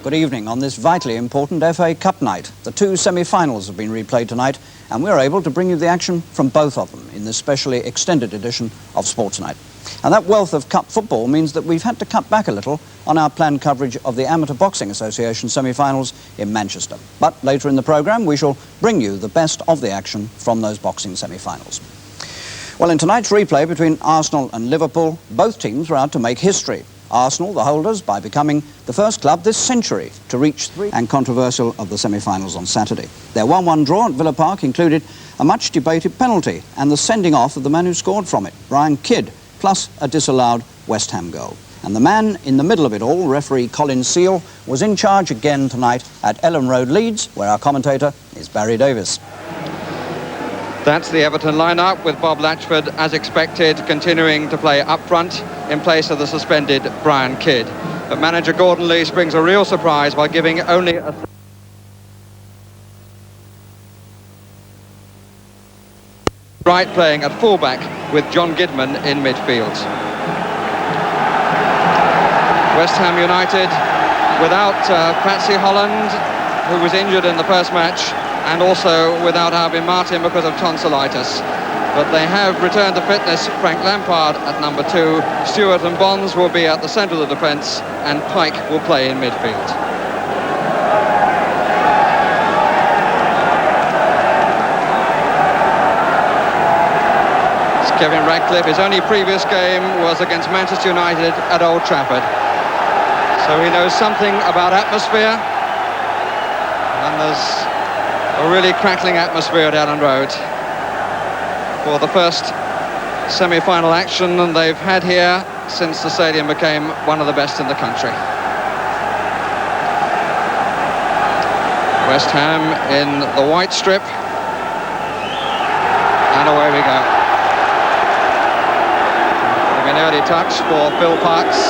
Good evening on this vitally important FA Cup night. The two semi-finals have been replayed tonight and we're able to bring you the action from both of them in this specially extended edition of Sports Night. And that wealth of cup football means that we've had to cut back a little on our planned coverage of the Amateur Boxing Association semi-finals in Manchester. But later in the programme we shall bring you the best of the action from those boxing semi-finals. Well, in tonight's replay between Arsenal and Liverpool, both teams were out to make history. Arsenal, the holders, by becoming the first club this century to reach three and controversial of the semi-finals on Saturday. Their 1-1 draw at Villa Park included a much-debated penalty and the sending off of the man who scored from it, Ryan Kidd, plus a disallowed West Ham goal. And the man in the middle of it all, referee Colin Seal, was in charge again tonight at Elland Road, Leeds, where our commentator is Barry Davis. That's the Everton lineup, with Bob Latchford, as expected, continuing to play up front in place of the suspended Brian Kidd. But manager Gordon Lees brings a real surprise by giving only a... Wright playing at fullback with John Gidman in midfield. West Ham United without Patsy Holland, who was injured in the first match, and also without Alvin Martin because of tonsillitis. But they have returned to fitness. Frank Lampard at number 2, Stewart and Bonds will be at the centre of the defence, and Pike will play in midfield. It's Kevin Radcliffe. His only previous game was against Manchester United at Old Trafford. So he knows something about atmosphere, and there's a really crackling atmosphere at Elland Road for the first semi-final action and they've had here since the stadium became one of the best in the country. West Ham in the white strip, and away we go. An early touch for Phil Parkes.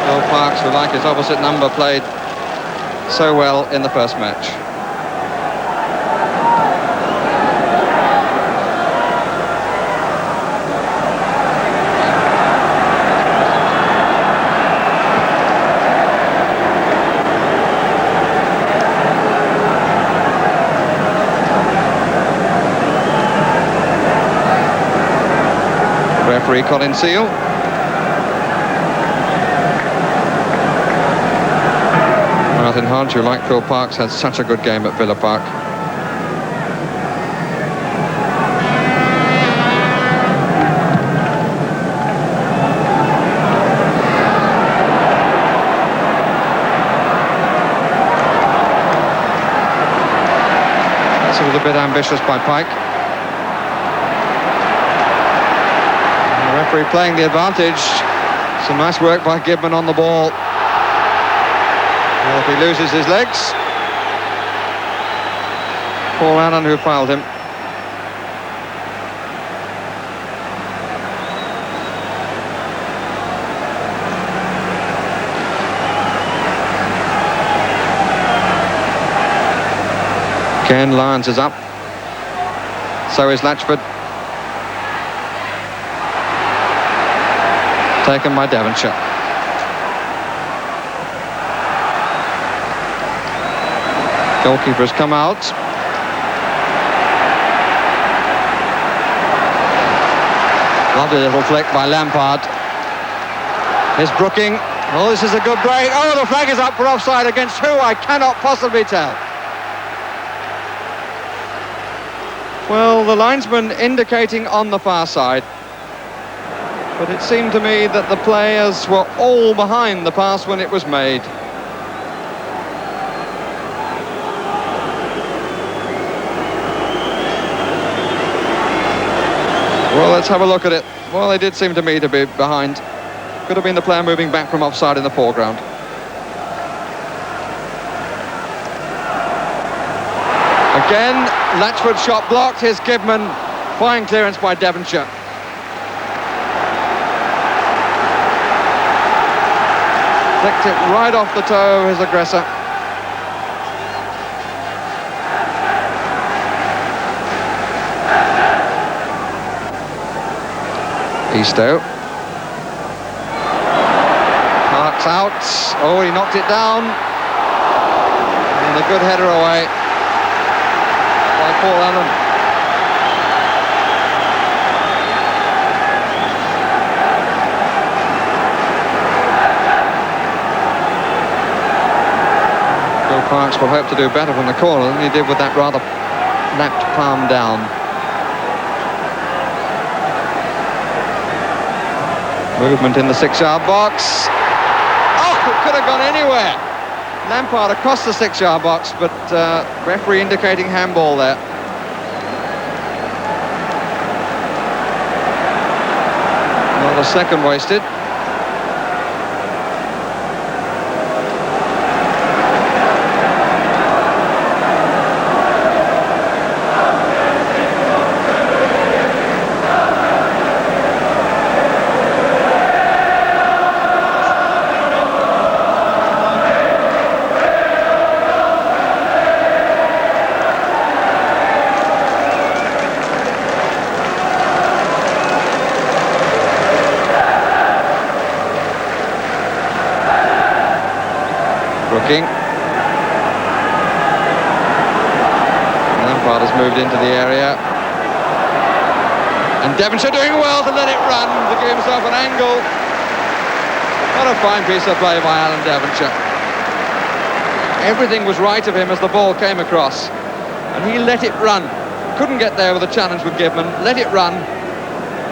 Phil Parkes, who, like his opposite number, played so well in the first match. Referee Colin Seal. Martin Hodge, who, like Phil Parkes, had such a good game at Villa Park. This was a bit ambitious by Pike. And the referee playing the advantage. Some nice work by Gidman on the ball. Well, if he loses his legs, Paul Allen, who fouled him. Ken Lyons is up. So is Latchford. Taken by Devonshire. Goalkeeper has come out. Lovely little flick by Lampard. Here's Brooking. Oh, this is a good break. Oh, the flag is up for offside against who? I cannot possibly tell. Well, the linesman indicating on the far side. But it seemed to me that the players were all behind the pass when it was made. Well, let's have a look at it. Well, they did seem to me to be behind. Could have been the player moving back from offside in the foreground. Again, Latchford shot blocked. Here's Gidman. Fine clearance by Devonshire. Flicked it right off the toe of his aggressor. Eastoe. It's out. Oh, he knocked it down. And a good header away by Paul Allen. Bill Parks will hope to do better from the corner than he did with that rather lapped palm down. Movement in the 6-yard box. Oh, it could have gone anywhere. Lampard across the 6-yard box, but referee indicating handball there. Not a second wasted. Lampard has moved into the area, and Devonshire doing well to let it run, to give himself an angle. What a fine piece of play by Alan Devonshire. Everything was right of him as the ball came across, and he let it run. Couldn't get there with a challenge with Gibbman, let it run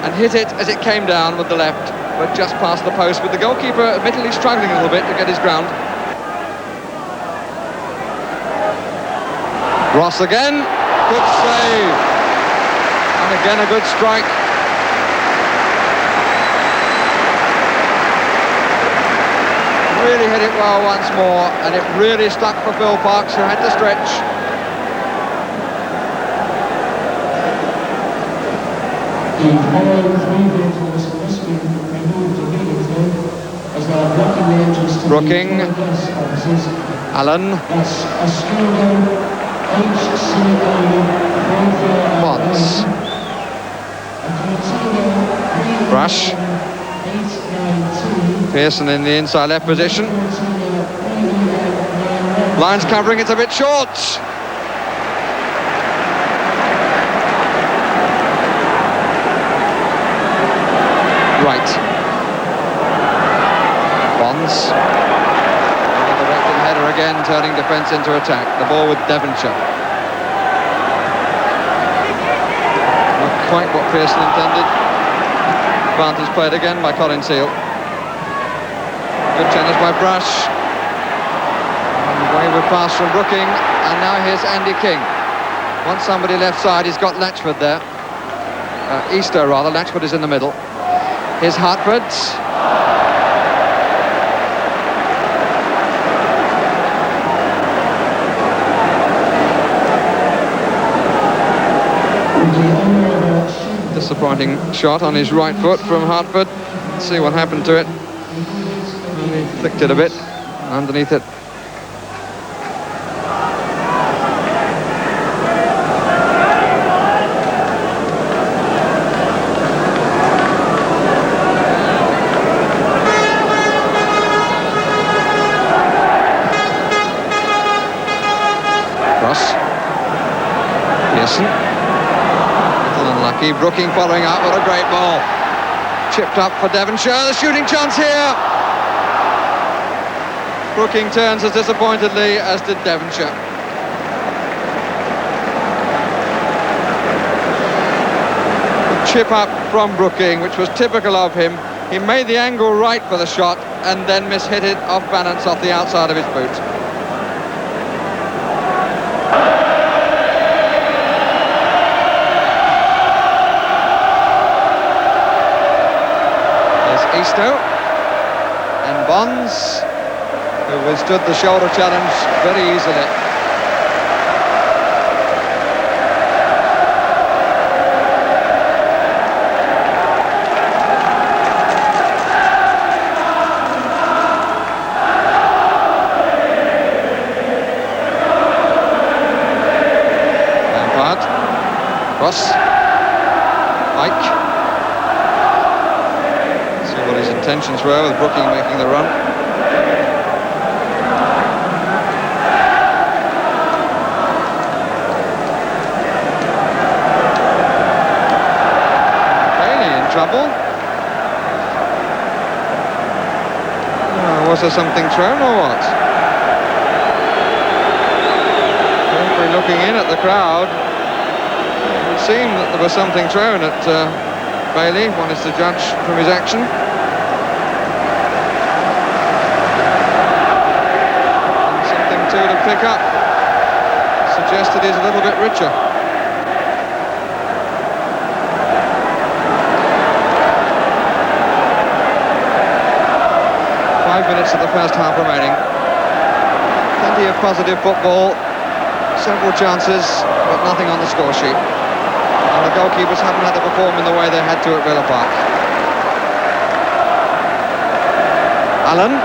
and hit it as it came down with the left, but just past the post, with the goalkeeper admittedly struggling a little bit to get his ground. Ross again, good save, and again a good strike. Really hit it well once more, and it really stuck for Phil Parks, who had to stretch. The following 3 vehicles must be removed immediately as they are blocking the entrance to Brooking, the offices. Allen, Bonds, Brush, Pearson in the inside left position. Lines covering, it's a bit short. Right. Bonds. Header again, turning defence into attack. The ball with Devonshire. Not quite what Pearson intended. Advantage played again by Colin Seal. Good challenge by Brush. And wayward pass from Brooking. And now here's Andy King. Wants somebody left side. He's got Latchford there. Easter rather. Latchford is in the middle. Here's Hartford. Disappointing shot on his right foot from Hartford. Let's see what happened to it. He flicked it a bit underneath it. Cross. Pearson. Unlucky. Brooking following up. What a great ball. Chipped up for Devonshire. The shooting chance here. Brooking turns as disappointedly as did Devonshire. The chip up from Brooking, which was typical of him. He made the angle right for the shot and then mishit it off balance off the outside of his boot. Easto and Bonds, who withstood the shoulder challenge very easily. Lampard, Ross, Ike. intentions were with Brooking making the run. Bailey in trouble. Was there something thrown or what? Referee looking in at the crowd. It would seem that there was something thrown at Bailey. One is to judge from his action. And something too to pick up. Suggested he's a little bit richer. 5 minutes of the first half remaining. Plenty of positive football, several chances, but nothing on the score sheet. And the goalkeepers haven't had to perform in the way they had to at Villa Park. Allen.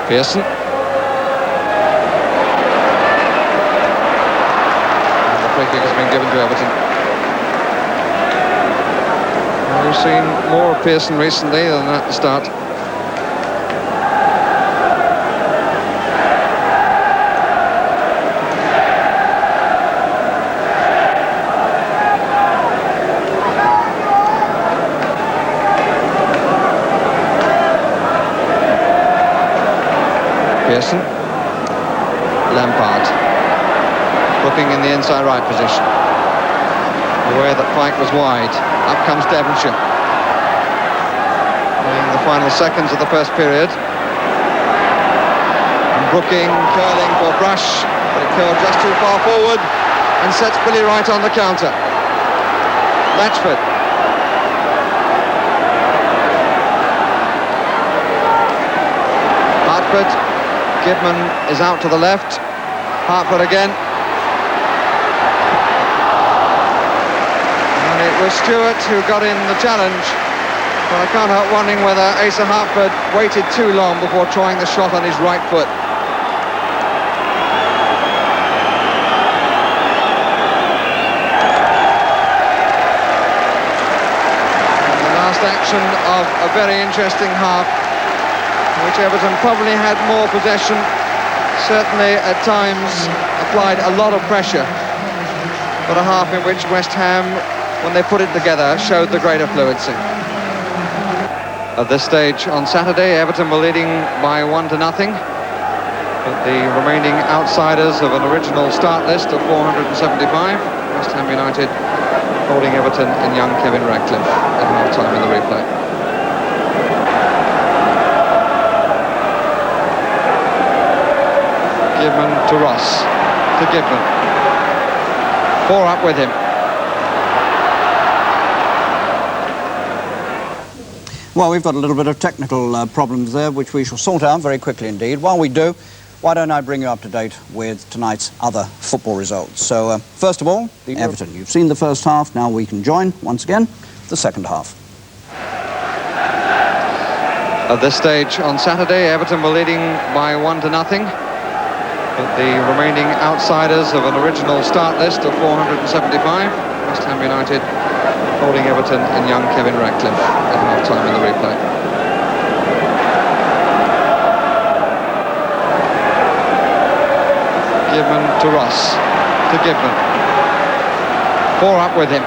Pearson. Free kick has been given to Everton. We've seen more of Pearson recently than at the start. Pearson. Lampard. Looking in the inside right position. Aware that Pike was wide. Up comes Devonshire. In the final seconds of the first period. And Brooking curling for Brush, but it curled just too far forward and sets Billy Wright on the counter. Latchford. Hartford. Gibman is out to the left. Hartford again. It was Stewart who got in the challenge, but I can't help wondering whether Asa Hartford waited too long before trying the shot on his right foot. The last action of a very interesting half, in which Everton probably had more possession, certainly at times applied a lot of pressure, but a half in which West Ham, when they put it together, showed the greater fluency. At this stage on Saturday, Everton were leading by 1-0, but the remaining outsiders of an original start list of 475, West Ham United holding Everton and young Kevin Radcliffe at half-time in the replay. Gibman to Ross, to Gibman. 4 up with him. Well, we've got a little bit of technical problems there, which we shall sort out very quickly indeed. While we do, why don't I bring you up to date with tonight's other football results. So, first of all, the Everton. You've seen the first half, now we can join, once again, the second half. At this stage on Saturday, Everton were leading by 1-0, but the remaining outsiders of an original start list of 475, West Ham United holding Everton and young Kevin Radcliffe at half-time in the replay. Gibman to Ross, to Gibman. 4 up with him.